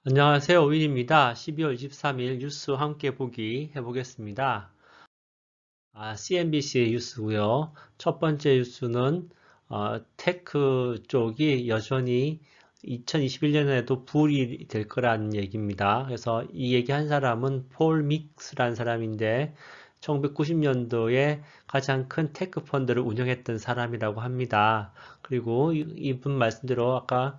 안녕하세요. 오일입니다. 12월 23일 뉴스 함께 보기 해보겠습니다. CNBC 뉴스고요. 첫 번째 뉴스는 테크 쪽이 여전히 2021년에도 불이 될 거라는 얘기입니다. 그래서 이 얘기 한 사람은 폴 믹스라는 사람인데 1990년도에 가장 큰 테크 펀드를 운영했던 사람이라고 합니다. 그리고 이분 말씀대로 아까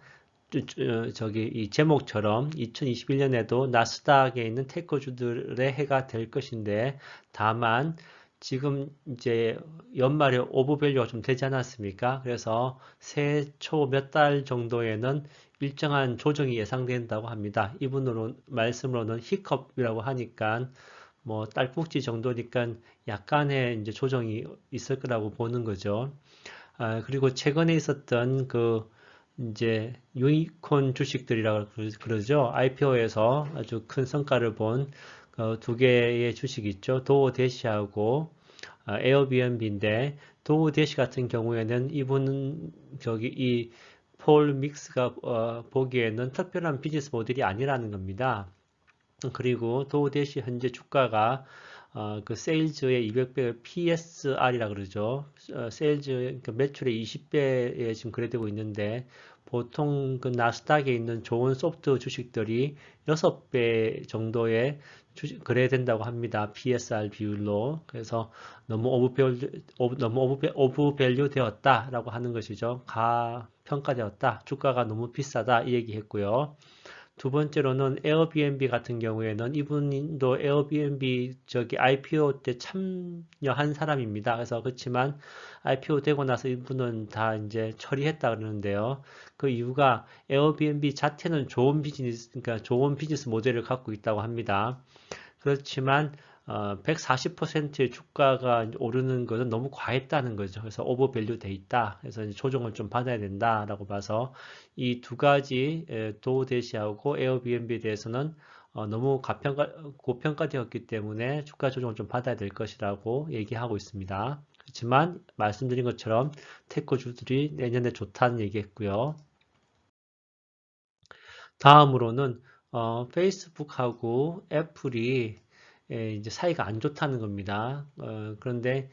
저기 이 제목처럼 2021년에도 나스닥에 있는 테크주들의 해가 될 것인데 다만 지금 이제 연말에 오버밸류가 좀 되지 않았습니까? 그래서 새해 초 몇 달 정도에는 일정한 조정이 예상된다고 합니다. 이분으로 말씀으로는 히컵이라고 하니까 뭐 딸꾹질 정도니까 약간의 이제 조정이 있을 거라고 보는 거죠. 그리고 최근에 있었던 그 이제 유니콘 주식들이라고 그러죠. IPO에서 아주 큰 성과를 본 두 개의 주식 있죠. 도어대시하고 에어비앤비인데 도어대시 같은 경우에는 이분은 저기 이 폴 믹스가 보기에는 특별한 비즈니스 모델이 아니라는 겁니다. 그리고 도어대시 현재 주가가 그 세일즈의 200배 PSR이라 그러죠. 세일즈 그러니까 매출의 20배에 지금 거래되고 있는데 보통 그 나스닥에 있는 좋은 소프트 주식들이 6배 정도의 거래된다고 합니다. PSR 비율로. 그래서 너무 오버밸류 되었다라고 하는 것이죠. 가평가되었다. 주가가 너무 비싸다 이 얘기했고요. 두 번째로는 에어비앤비 같은 경우에는 이분도 에어비앤비 저기 IPO 때 참여한 사람입니다. 그래서 그렇지만 IPO 되고 나서 이분은 다 이제 처리했다 그러는데요. 그 이유가 에어비앤비 자체는 좋은 비즈니스, 그러니까 좋은 비즈니스 모델을 갖고 있다고 합니다. 그렇지만 140%의 주가가 오르는 것은 너무 과했다는 거죠. 그래서 오버밸류 돼 있다. 그래서 조정을 좀 받아야 된다라고 봐서 이 두 가지 도우대시하고 에어비앤비에 대해서는 너무 고평가되었기 때문에 주가 조정을 좀 받아야 될 것이라고 얘기하고 있습니다. 그렇지만 말씀드린 것처럼 테크주들이 내년에 좋다는 얘기했고요. 다음으로는 페이스북하고 애플이 이제 사이가 안 좋다는 겁니다. 그런데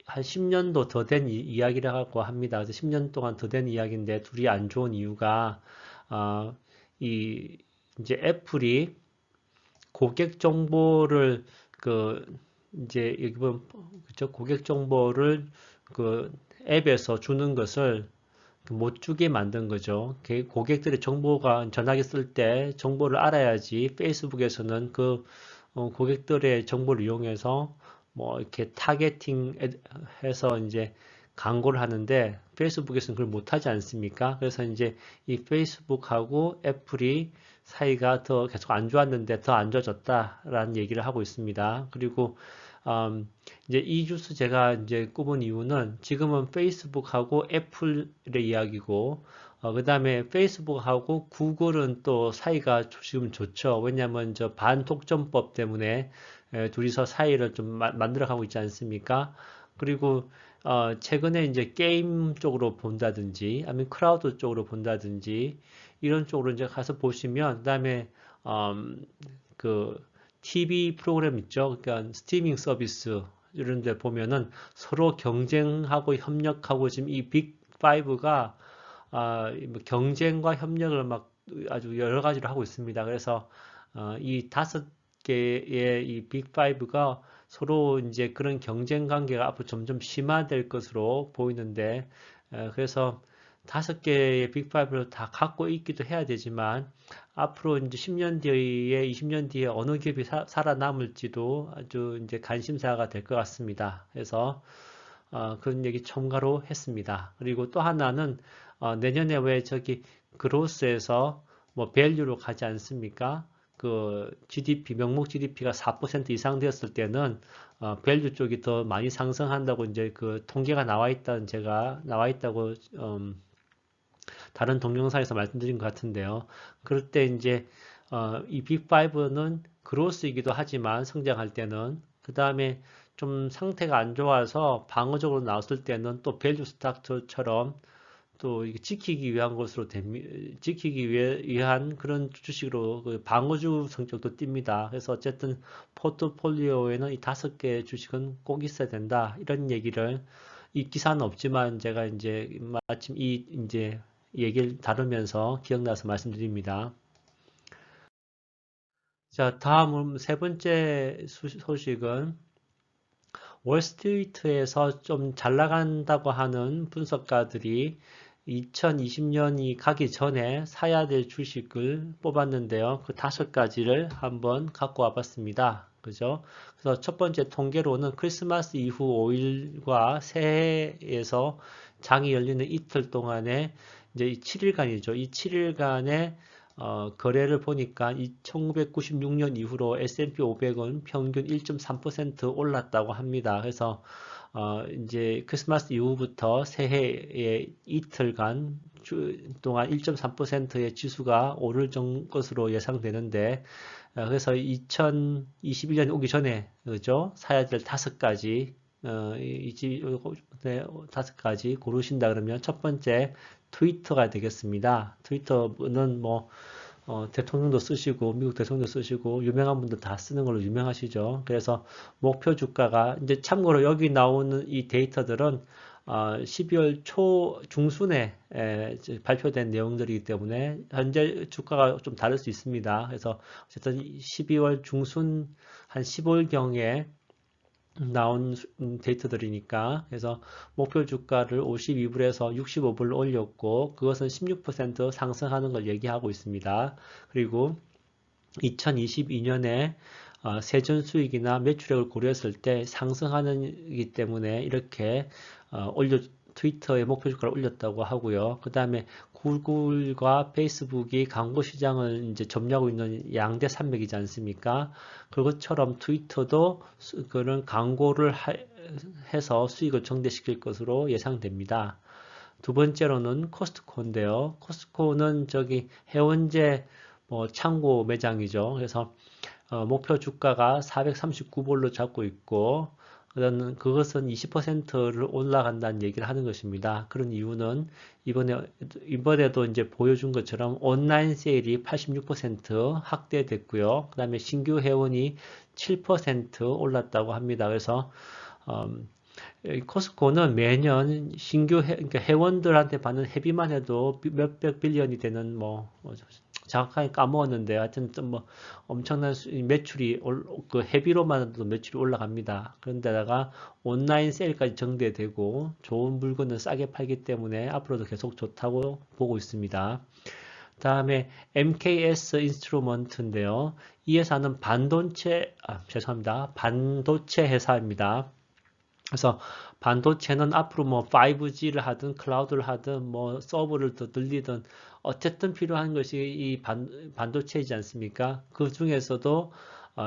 한 10년도 더 된 이야기라고 합니다. 그래서 10년 동안 더 된 이야기인데 둘이 안 좋은 이유가 어, 이 이제 애플이 고객 정보를 그 이제 여기 보면 그죠? 고객 정보를 그 앱에서 주는 것을 못 주게 만든 거죠. 고객들의 정보가 전화기 쓸 때 정보를 알아야지 페이스북에서는 그 고객들의 정보를 이용해서 뭐 이렇게 타겟팅 해서 이제 광고를 하는데 페이스북에서는 그걸 못하지 않습니까? 그래서 이제 이 페이스북하고 애플이 사이가 더 계속 안 좋았는데 더 안 좋아졌다라는 얘기를 하고 있습니다. 그리고 음, 이제 이 뉴스 제가 이제 꼽은 이유는 지금은 페이스북하고 애플의 이야기고, 그 다음에 페이스북하고 구글은 또 사이가 지금 좋죠. 왜냐하면 저 반독점법 때문에 둘이서 사이를 좀 만들어가고 있지 않습니까? 그리고 최근에 이제 게임 쪽으로 본다든지, 아니면 클라우드 쪽으로 본다든지, 이런 쪽으로 이제 가서 보시면, 그다음에 음, 그 TV 프로그램 있죠. 그러니까 스트리밍 서비스 이런 데 보면은 서로 경쟁하고 협력하고 지금 이 빅5가 뭐 경쟁과 협력을 막 아주 여러 가지로 하고 있습니다. 그래서 이 다섯 개의 이 빅5가 서로 이제 그런 경쟁 관계가 앞으로 점점 심화될 것으로 보이는데 그래서 다섯 개의 빅5를 다 갖고 있기도 해야 되지만 앞으로 이제 10년 뒤에 20년 뒤에 어느 기업이 살아남을지도 아주 이제 관심사가 될 것 같습니다. 그래서 그런 얘기 첨가로 했습니다. 그리고 또 하나는 내년에 왜 저기 그로스에서 뭐 밸류로 가지 않습니까? 그 GDP 명목 GDP가 4% 이상 되었을 때는 밸류 쪽이 더 많이 상승한다고 이제 그 통계가 나와 있다고 다른 동영상에서 말씀드린 것 같은데요. 그럴 때 이제 이 빅5는 그로스이기도 하지만 성장할 때는 그 다음에 좀 상태가 안 좋아서 방어적으로 나왔을 때는 또 밸류 스탁처럼 또 이게 지키기 위한 것으로 지키기 위한 그런 주식으로 그 방어주 성격도 띕니다. 그래서 어쨌든 포트폴리오에는 이 5개의 주식은 꼭 있어야 된다. 이런 얘기를 이 기사는 없지만 제가 이제 마침 이 이제 얘기를 다루면서 기억나서 말씀드립니다. 자, 다음 세 번째 소식은 월스트리트에서 좀 잘 나간다고 하는 분석가들이 2020년이 가기 전에 사야 될 주식을 뽑았는데요. 그 5가지를 한번 갖고 와봤습니다. 그죠? 그래서 첫 번째 통계로는 크리스마스 이후 5일과 새해에서 장이 열리는 이틀 동안에 이제 7일간이죠. 이 7일간의 거래를 보니까 1996년 이후로 S&P 500은 평균 1.3% 올랐다고 합니다. 그래서 이제 크리스마스 이후부터 새해의 이틀간 동안 1.3%의 지수가 오를 것으로 예상되는데, 그래서 2021년이 오기 전에 그죠? 사야 될 5가지 네, 5가지 고르신다 그러면 첫 번째 트위터가 되겠습니다. 트위터는 뭐 대통령도 쓰시고 미국 대통령도 쓰시고 유명한 분들 다 쓰는 걸로 유명하시죠. 그래서 목표 주가가 이제 참고로 여기 나오는 이 데이터들은 12월 초 중순에 발표된 내용들이기 때문에 현재 주가가 좀 다를 수 있습니다. 그래서 어쨌든 12월 중순 한 15일경에 나온 데이터들이니까 그래서 목표 주가를 52불에서 65불로 올렸고 그것은 16% 상승하는 걸 얘기하고 있습니다. 그리고 2022년에 세전 수익이나 매출액을 고려했을 때 상승하는이기 때문에 이렇게 트위터의 목표 주가를 올렸다고 하고요. 그 다음에 구글과 페이스북이 광고 시장을 이제 점유하고 있는 양대 산맥이지 않습니까? 그것처럼 트위터도 그런 광고를 해서 수익을 정대시킬 것으로 예상됩니다. 두 번째로는 코스트코인데요. 코스트코는 저기 해원제 창고 매장이죠. 그래서 목표 주가가 439불로 잡고 있고 그것은 20%를 올라간다는 얘기를 하는 것입니다. 그런 이유는 이번에도 이제 보여준 것처럼 온라인 세일이 86% 확대됐고요. 그 다음에 신규 회원이 7% 올랐다고 합니다. 그래서 코스코는 매년 그러니까 회원들한테 받는 회비만 해도 몇백 빌리언이 되는 정확하게 까먹었는데 하여튼 좀 엄청난 매출이 그 회비로만 해도 매출이 올라갑니다. 그런데다가 온라인 세일까지 정대되고 좋은 물건을 싸게 팔기 때문에 앞으로도 계속 좋다고 보고 있습니다. 다음에 MKS 인스트루먼트인데요. 이 회사는 반도체 회사입니다. 그래서 반도체는 앞으로 5G를 하든 클라우드를 하든 서버를 더 늘리든 어쨌든 필요한 것이 이 반도체이지 않습니까? 그 중에서도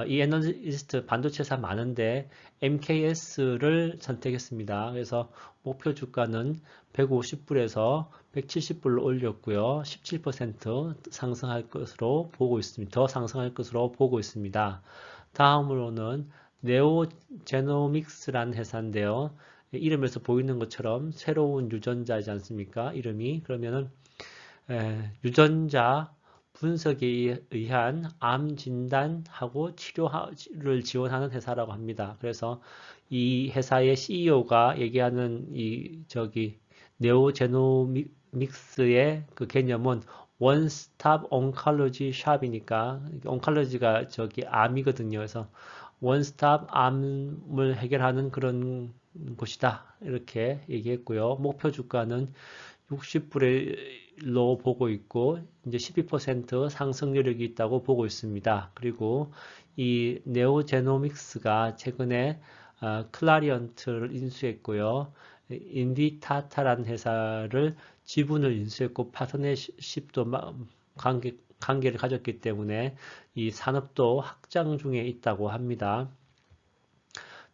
이 애널리스트 반도체 회사 많은데 MKS를 선택했습니다. 그래서 목표 주가는 150불에서 170불로 올렸고요. 17% 상승할 것으로 보고 있습니다. 더 상승할 것으로 보고 있습니다. 다음으로는 네오제노믹스라는 회사인데요. 이름에서 보이는 것처럼 새로운 유전자이지 않습니까? 이름이. 그러면은 유전자 분석에 의한 암 진단하고 치료를 지원하는 회사라고 합니다. 그래서 이 회사의 CEO가 얘기하는 네오제노믹스의 그 개념은 원스톱 온컬러지 샵이니까 온컬러지가 암이거든요. 그래서 원스톱 암을 해결하는 그런 곳이다. 이렇게 얘기했고요. 목표 주가는 60불로 보고 있고 이제 12% 상승 여력이 있다고 보고 있습니다. 그리고 이 네오제노믹스가 최근에 클라리언트를 인수했고요. 인비타타라는 회사를 지분을 인수했고 파트너십도 관계를 가졌기 때문에 이 산업도 확장 중에 있다고 합니다.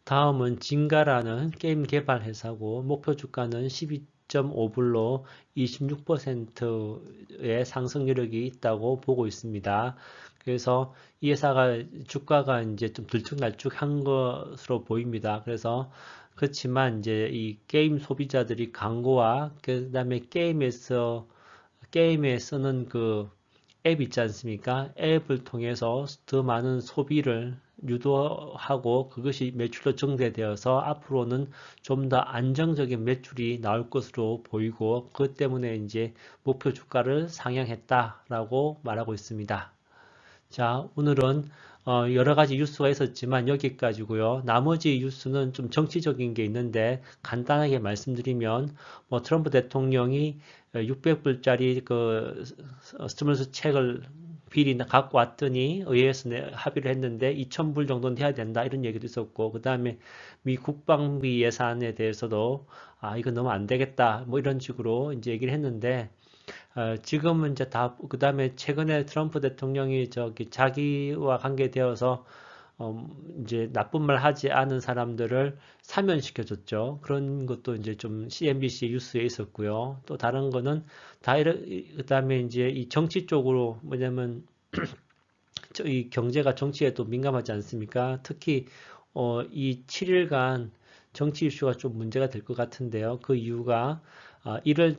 다음은 진가라는 게임 개발 회사고 목표 주가는 12.5불로 26%의 상승 여력이 있다고 보고 있습니다. 그래서 이 회사가 주가가 이제 좀 들쭉날쭉한 것으로 보입니다. 그래서 그렇지만 이제 이 게임 소비자들이 광고와 그다음에 게임에 쓰는 그 앱 있지 않습니까? 앱을 통해서 더 많은 소비를 유도하고 그것이 매출로 증대되어서 앞으로는 좀 더 안정적인 매출이 나올 것으로 보이고 그것 때문에 이제 목표 주가를 상향했다라고 말하고 있습니다. 자, 오늘은 여러 가지 뉴스가 있었지만 여기까지고요. 나머지 뉴스는 좀 정치적인 게 있는데 간단하게 말씀드리면 뭐 트럼프 대통령이 600불짜리 그 스티무러스 책을 비리 갖고 왔더니 의회에서 합의를 했는데 2,000불 정도는 해야 된다 이런 얘기도 있었고 그 다음에 미 국방비 예산에 대해서도 이거 너무 안 되겠다 뭐 이런 식으로 이제 얘기를 했는데 지금은 이제 그 다음에 최근에 트럼프 대통령이 자기와 관계되어서, 이제 나쁜 말 하지 않은 사람들을 사면시켜줬죠. 그런 것도 이제 좀 CNBC 뉴스에 있었고요. 또 다른 거는 그 다음에 이제 이 정치 쪽으로 뭐냐면, 이 경제가 정치에 또 민감하지 않습니까? 특히, 이 7일간 정치 이슈가 좀 문제가 될 것 같은데요. 그 이유가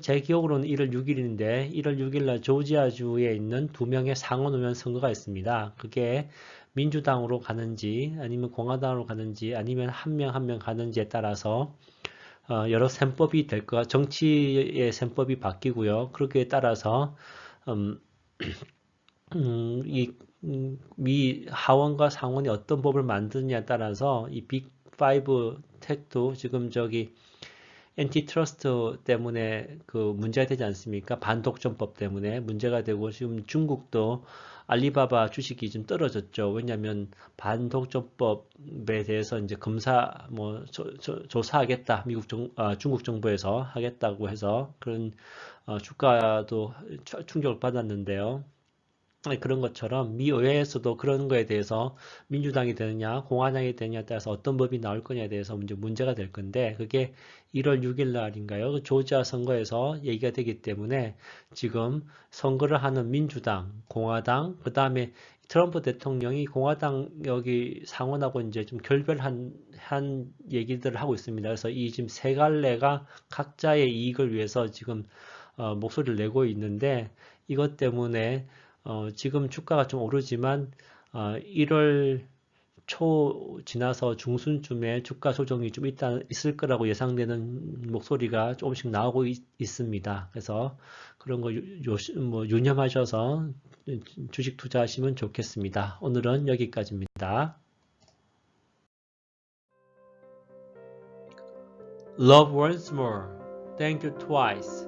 제 기억으로는 1월 6일인데 1월 6일 날 조지아주에 있는 2명의 상원의원 선거가 있습니다. 그게 민주당으로 가는지 아니면 공화당으로 가는지 아니면 한 명 한 명 가는지에 따라서 여러 셈법이 정치의 셈법이 바뀌고요. 그렇게 따라서 음, 미 하원과 상원이 어떤 법을 만드느냐에 따라서 이 빅 5 택도 지금 엔티트러스트 때문에 그 문제가 되지 않습니까? 반독점법 때문에 문제가 되고 지금 중국도 알리바바 주식이 좀 떨어졌죠. 왜냐하면 반독점법에 대해서 이제 조사하겠다. 중국 정부에서 하겠다고 해서 그런 주가도 충격을 받았는데요. 그런 것처럼 미 의회에서도 그런 거에 대해서 민주당이 되느냐 공화당이 되느냐에 따라서 어떤 법이 나올 거냐에 대해서 문제가 될 건데 그게 1월 6일 날인가요? 그 조지아 선거에서 얘기가 되기 때문에 지금 선거를 하는 민주당, 공화당, 그 다음에 트럼프 대통령이 공화당 여기 상원하고 이제 좀 결별한 얘기들을 하고 있습니다. 그래서 이 지금 세 갈래가 각자의 이익을 위해서 지금 목소리를 내고 있는데 이것 때문에 지금 주가가 좀 오르지만 1월 초 지나서 중순쯤에 주가 조정이 좀 있을 거라고 예상되는 목소리가 조금씩 나오고 있습니다. 그래서 그런 거 유념하셔서 주식 투자하시면 좋겠습니다. 오늘은 여기까지입니다. Love once more. Thank you twice.